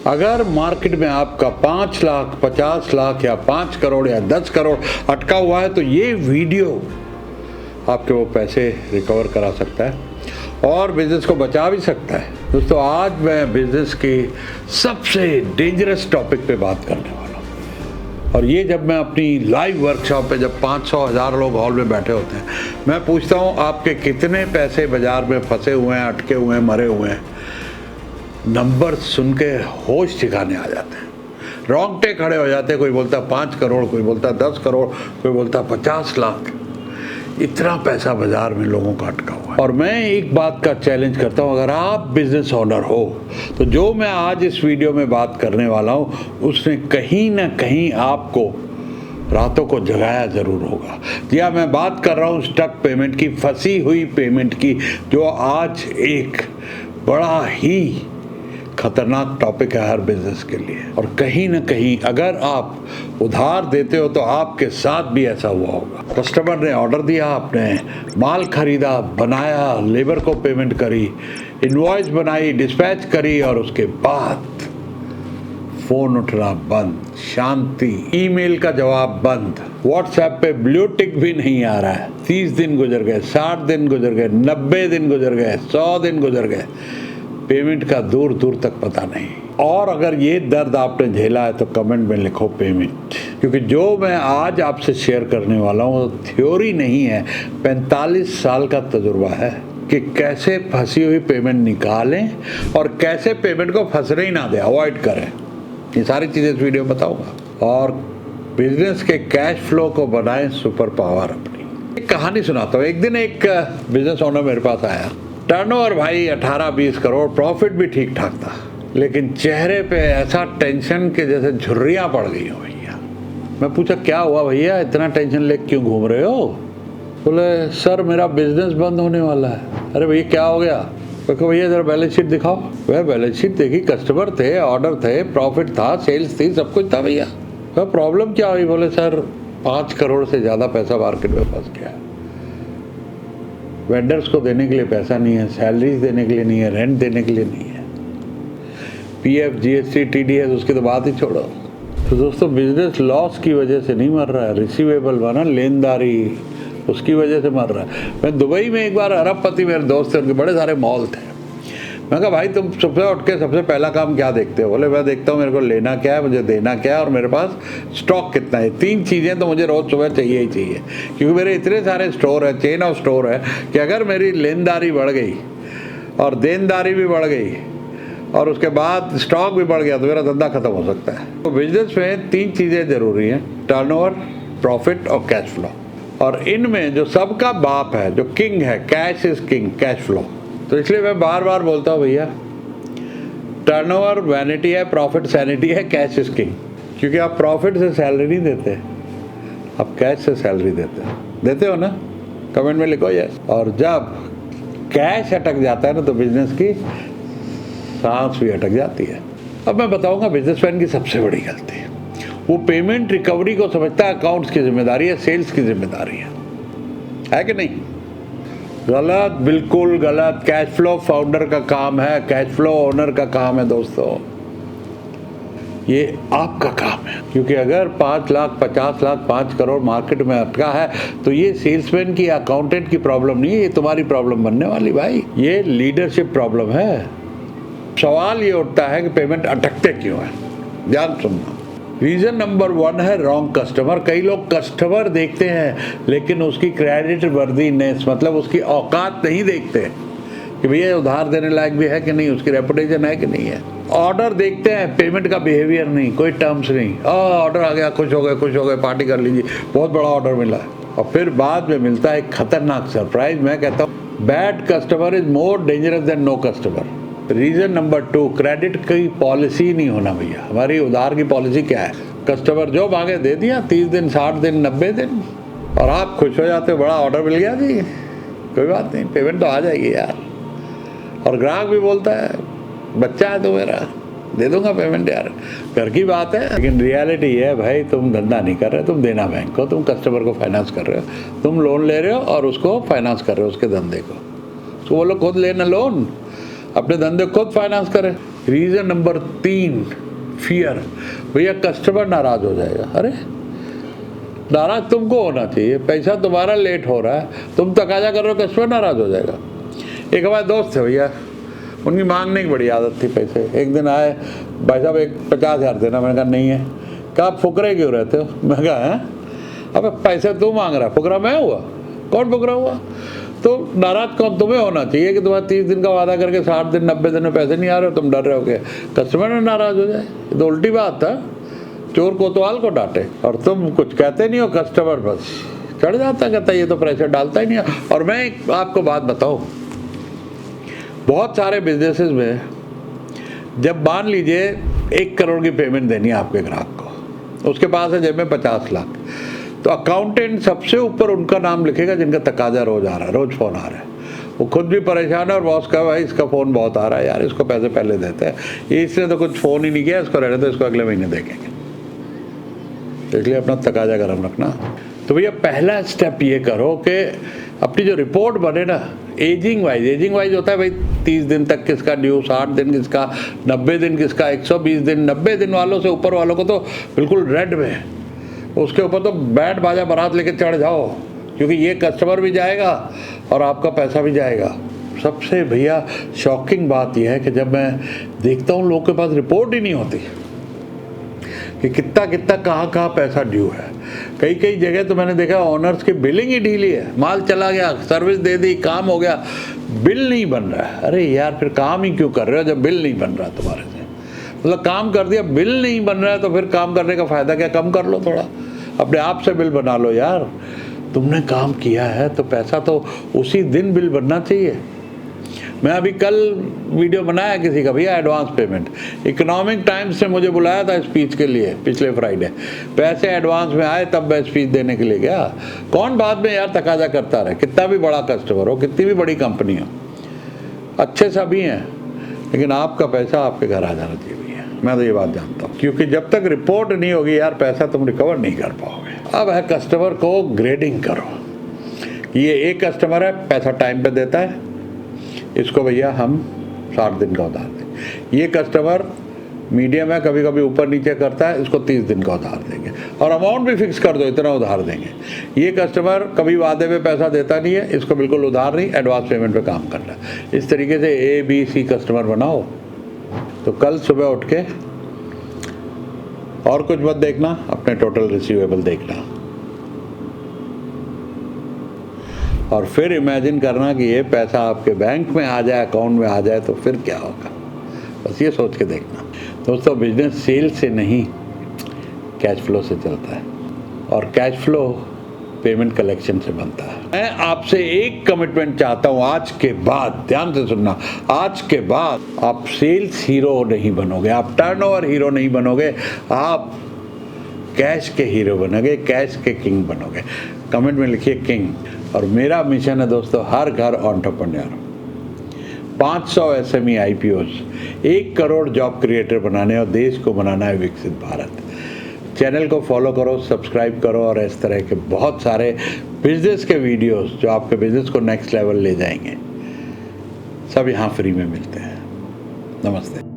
अगर मार्केट में आपका 5 लाख, 50 लाख या 5 करोड़ या 10 करोड़ अटका हुआ है तो ये वीडियो आपके वो पैसे रिकवर करा सकता है और बिजनेस को बचा भी सकता है। दोस्तों, आज मैं बिजनेस की सबसे डेंजरस टॉपिक पे बात करने वाला हूँ। और ये जब मैं अपनी लाइव वर्कशॉप पे जब 500-1000 लोग हॉल में बैठे होते हैं, मैं पूछता हूँ आपके कितने पैसे बाजार में फंसे हुए हैं, अटके हुए हैं, मरे हुए हैं। नंबर सुन के होश ठिकाने आ जाते हैं, रोंगटे खड़े हो जाते हैं। कोई बोलता 5 करोड़, कोई बोलता 10 करोड़, कोई बोलता 50 लाख। इतना पैसा बाजार में लोगों का अटका हुआ है। और मैं एक बात का चैलेंज करता हूँ, अगर आप बिजनेस ओनर हो तो जो मैं आज इस वीडियो में बात करने वाला हूँ उसने कहीं ना कहीं आपको रातों को जगाया जरूर होगा। जी हाँ, मैं बात कर रहा हूँ स्टक पेमेंट की, फंसी हुई पेमेंट की, जो आज एक बड़ा ही खतरनाक टॉपिक है हर बिजनेस के लिए। और कहीं ना कहीं अगर आप उधार देते हो तो आपके साथ भी ऐसा हुआ होगा। कस्टमर ने ऑर्डर दिया, आपने माल खरीदा, बनाया, लेबर को पेमेंट करी, इनवॉइस बनाई, डिस्पैच करी और उसके बाद फोन उठना बंद, शांति, ईमेल का जवाब बंद, व्हाट्सएप पे ब्लू टिक भी नहीं आ रहा है। 30 दिन गुजर गए, 60 दिन गुजर गए, 90 दिन गुजर गए, 100 दिन गुजर गए, पेमेंट का दूर दूर तक पता नहीं। और अगर ये दर्द आपने झेला है तो कमेंट में लिखो पेमेंट, क्योंकि जो मैं आज आपसे शेयर करने वाला हूँ वो थ्योरी नहीं है, 45 साल का तजुर्बा है कि कैसे फंसी हुई पेमेंट निकालें और कैसे पेमेंट को फंसने ही ना दें, अवॉइड करें। ये सारी चीज़ें इस वीडियो में बताऊंगा। और बिजनेस के कैश फ्लो को बनाएं सुपर पावर अपनी। एक कहानी सुनाता हूँ। एक दिन एक बिजनेस ओनर मेरे पास आया, टर्नओवर भाई 18-20 करोड़, प्रॉफिट भी ठीक ठाक था, लेकिन चेहरे पे ऐसा टेंशन के जैसे झुर्रियाँ पड़ गई हो भैया। मैं पूछा क्या हुआ भैया, इतना टेंशन लेके क्यों घूम रहे हो? बोले सर मेरा बिजनेस बंद होने वाला है। अरे भैया क्या हो गया? देखो भैया जरा बैलेंस शीट दिखाओ। वह बैलेंस शीट देखी, कस्टमर थे, ऑर्डर थे, प्रॉफिट था, सेल्स थी, सब कुछ था भैया। वह प्रॉब्लम क्या हुई? बोले सर 5 करोड़ से ज़्यादा पैसा मार्केट में फंस गया है। वेंडर्स को देने के लिए पैसा नहीं है, सैलरीज देने के लिए नहीं है, रेंट देने के लिए नहीं है, पीएफ, जीएसटी, टीडीएस, उसकी तो बात ही छोड़ो। तो दोस्तों, बिजनेस लॉस की वजह से नहीं मर रहा है, रिसीवेबल बना लेनदारी, उसकी वजह से मर रहा है। मैं दुबई में एक बार अरबपति मेरे दोस्त थे, उनके बड़े सारे मॉल थे। मैं कहा भाई तुम सुबह उठ के सबसे पहला काम क्या देखते हो? बोले मैं देखता हूँ मेरे को लेना क्या है, मुझे देना क्या है और मेरे पास स्टॉक कितना है। 3 चीज़ें तो मुझे रोज़ सुबह चाहिए ही चाहिए, क्योंकि मेरे इतने सारे स्टोर है, चेन ऑफ स्टोर है, कि अगर मेरी लेनदारी बढ़ गई और देनदारी भी बढ़ गई और उसके बाद स्टॉक भी बढ़ गया तो मेरा धंधा खत्म हो सकता है। तो बिजनेस में 3 चीज़ें ज़रूरी हैं, टर्नओवर, प्रॉफिट और कैश फ्लो। और इनमें जो सबका बाप है, जो किंग है, cash is king, cash flow. तो इसलिए मैं बार बार बोलता हूँ भैया, टर्नओवर वैनिटी है, प्रॉफिट सैनिटी है, कैश इज किंग। क्योंकि आप प्रॉफिट से सैलरी नहीं देते, आप कैश से सैलरी देते हो ना? कमेंट में लिखो यस। और जब कैश अटक जाता है ना तो बिजनेस की सांस भी अटक जाती है। अब मैं बताऊंगा बिजनेसमैन की सबसे बड़ी गलती, वो पेमेंट रिकवरी को समझता है अकाउंट्स की जिम्मेदारी है, सेल्स की जिम्मेदारी है कि नहीं? गलत, बिल्कुल गलत। कैश फ्लो फाउंडर का काम है, कैश फ्लो ओनर का काम है दोस्तों, ये आपका काम है। क्योंकि अगर 5 लाख, 50 लाख, 5 करोड़ मार्केट में अटका है तो ये सेल्समैन की, अकाउंटेंट की प्रॉब्लम नहीं है, ये तुम्हारी प्रॉब्लम बनने वाली भाई, ये लीडरशिप प्रॉब्लम है। सवाल ये उठता है कि पेमेंट अटकते क्यों है? ध्यान सुनना। रीज़न नंबर 1 है रॉन्ग कस्टमर। कई लोग कस्टमर देखते हैं लेकिन उसकी क्रेडिट वर्दीनेस, मतलब उसकी औकात नहीं देखते कि भैया उधार देने लायक भी है कि नहीं, उसकी रेपुटेशन है कि नहीं है। ऑर्डर देखते हैं, पेमेंट का बिहेवियर नहीं, कोई टर्म्स नहीं। ऑर्डर आ गया, खुश हो गए, पार्टी कर लीजिए, बहुत बड़ा ऑर्डर मिला। और फिर बाद में मिलता है एक खतरनाक सरप्राइज। मैं कहता हूँ bad customer is more dangerous than no customer. Reason number 2, credit की पॉलिसी नहीं होना भैया। हमारी उधार की पॉलिसी क्या है? कस्टमर जो मांगे दे दिया, 30 दिन, 60 दिन, 90 दिन, और आप खुश हो जाते हो, बड़ा ऑर्डर मिल गया जी, कोई बात नहीं, पेमेंट तो आ जाएगी यार। और ग्राहक भी बोलता है बच्चा है तो मेरा, दे दूंगा पेमेंट यार, घर की बात है। लेकिन रियलिटी है भाई, तुम धंधा नहीं कर रहे, तुम देना बैंक को, तुम कस्टमर को फाइनेंस कर रहे हो, तुम लोन ले रहे हो और उसको फाइनेंस कर रहे हो, उसके धंधे को। तो वो लोग खुद लेना लोन, अपने धंधे खुद फाइनेंस करें। Reason number 3, fear. भैया कस्टमर नाराज़ हो जाएगा। अरे नाराज़ तुमको होना चाहिए, पैसा तुम्हारा लेट हो रहा है, तुम तकाजा कर रहे हो, कस्टमर नाराज़ हो जाएगा। एक हमारे दोस्त थे भैया, उनकी मांगने की बड़ी आदत थी पैसे। एक दिन आए, भाई साहब एक 50,000 देना। मैंने कहा नहीं है। कहा आप फुकरे क्यों रहते हो? मैं कहा हैं, अब पैसे तू मांग रहा, फुकरा मैं हुआ? कौन फुकरा हुआ? तो नाराज़ कौन? तुम्हें होना चाहिए कि तुम्हारा 30 दिन का वादा करके 60 दिन 90 दिन में पैसे नहीं आ रहे हो, तुम डर रहे हो कि कस्टमर ना नाराज़ हो जाए। ये तो उल्टी बात था, चोर कोतवाल को डांटे और तुम कुछ कहते नहीं हो, कस्टमर बस चढ़ जाता, कहता ये तो प्रेशर डालता ही नहीं है। और मैं आपको बात बताऊं, बहुत सारे बिजनेसेस में जब मान लीजिए 1 करोड़ की पेमेंट देनी है आपके ग्राहक को, उसके पास है जेब में 50 लाख, तो अकाउंटेंट सबसे ऊपर उनका नाम लिखेगा जिनका तकाजा रोज आ रहा है, रोज फ़ोन आ रहा है। वो खुद भी परेशान है और बॉस का भाई इसका फ़ोन बहुत आ रहा है यार, इसको पैसे पहले देते हैं, ये इसने तो कुछ फ़ोन ही नहीं किया, इसको रहने दो, इसको अगले महीने देखेंगे। इसलिए अपना तकाजा गर्म रखना। तो भैया पहला स्टेप ये करो कि अपनी जो रिपोर्ट बने ना, एजिंग वाइज होता है भाई, 30 दिन तक किसका ड्यू, 60 दिन किसका, 90 दिन किसका, 120 दिन। 90 दिन वालों से ऊपर वालों को तो बिल्कुल रेड में है, उसके ऊपर तो बैंड बाजा बारात लेके चढ़ जाओ, क्योंकि ये कस्टमर भी जाएगा और आपका पैसा भी जाएगा। सबसे भैया शॉकिंग बात यह है कि जब मैं देखता हूँ लोगों के पास रिपोर्ट ही नहीं होती कि कितना कितना कहाँ पैसा ड्यू है। कई जगह तो मैंने देखा ऑनर्स की बिलिंग ही ढीली है, माल चला गया, सर्विस दे दी, काम हो गया, बिल नहीं बन रहा है। अरे यार फिर काम ही क्यों कर रहे हो जब बिल नहीं बन रहा तुम्हारे से? मतलब काम कर दिया, बिल नहीं बन रहा है, तो फिर काम करने का फ़ायदा क्या? कम कर लो थोड़ा, अपने आप से बिल बना लो यार। तुमने काम किया है तो पैसा तो उसी दिन बिल बनना चाहिए। मैं अभी कल वीडियो बनाया किसी का, भैया एडवांस पेमेंट, इकोनॉमिक टाइम्स ने मुझे बुलाया था स्पीच के लिए पिछले फ्राइडे, पैसे एडवांस में आए तब मैं स्पीच देने के लिए गया। कौन बाद में यार तकाजा करता रहे, कितना भी बड़ा कस्टमर हो, कितनी भी बड़ी कंपनी हो, अच्छे सभी हैं, लेकिन आपका पैसा आपके घर आ जाना चाहिए भैया। मैं तो ये बात जानता हूँ, क्योंकि जब तक रिपोर्ट नहीं होगी यार पैसा तुम रिकवर नहीं कर पाओगे। अब है कस्टमर को ग्रेडिंग करो, ये एक कस्टमर है पैसा टाइम पे देता है, इसको भैया हम 60 दिन का उधार देंगे। ये कस्टमर मीडियम है, कभी कभी ऊपर नीचे करता है, इसको 30 दिन का उधार देंगे और अमाउंट भी फिक्स कर दो, इतना उधार देंगे। ये कस्टमर कभी वादे में पैसा देता नहीं है, इसको बिल्कुल उधार नहीं, एडवांस पेमेंट पे काम करना है। इस तरीके से ABC कस्टमर बनाओ। तो कल सुबह उठ के और कुछ मत देखना, अपने टोटल रिसीवेबल देखना और फिर इमेजिन करना कि ये पैसा आपके बैंक में आ जाए, अकाउंट में आ जाए तो फिर क्या होगा। बस ये सोच के देखना। दोस्तों बिजनेस सेल से नहीं कैश फ्लो से चलता है और कैश फ्लो पेमेंट कलेक्शन से बनता है। मैं आपसे एक कमिटमेंट चाहता हूँ आज के बाद, ध्यान से सुनना, आज के बाद आप सेल्स हीरो नहीं बनोगे, आप टर्नओवर हीरो नहीं बनोगे, आप कैश के हीरो बनोगे, कैश के किंग बनोगे। कमेंट में लिखिए किंग। और मेरा मिशन है दोस्तों, हर घर entrepreneur, 500 SME IPOs, 1 crore job creator बनाने और देश को बनाना है विकसित भारत। चैनल को फॉलो करो, सब्सक्राइब करो और इस तरह के बहुत सारे बिजनेस के वीडियोस जो आपके बिजनेस को नेक्स्ट लेवल ले जाएंगे, सब यहाँ फ्री में मिलते हैं। नमस्ते।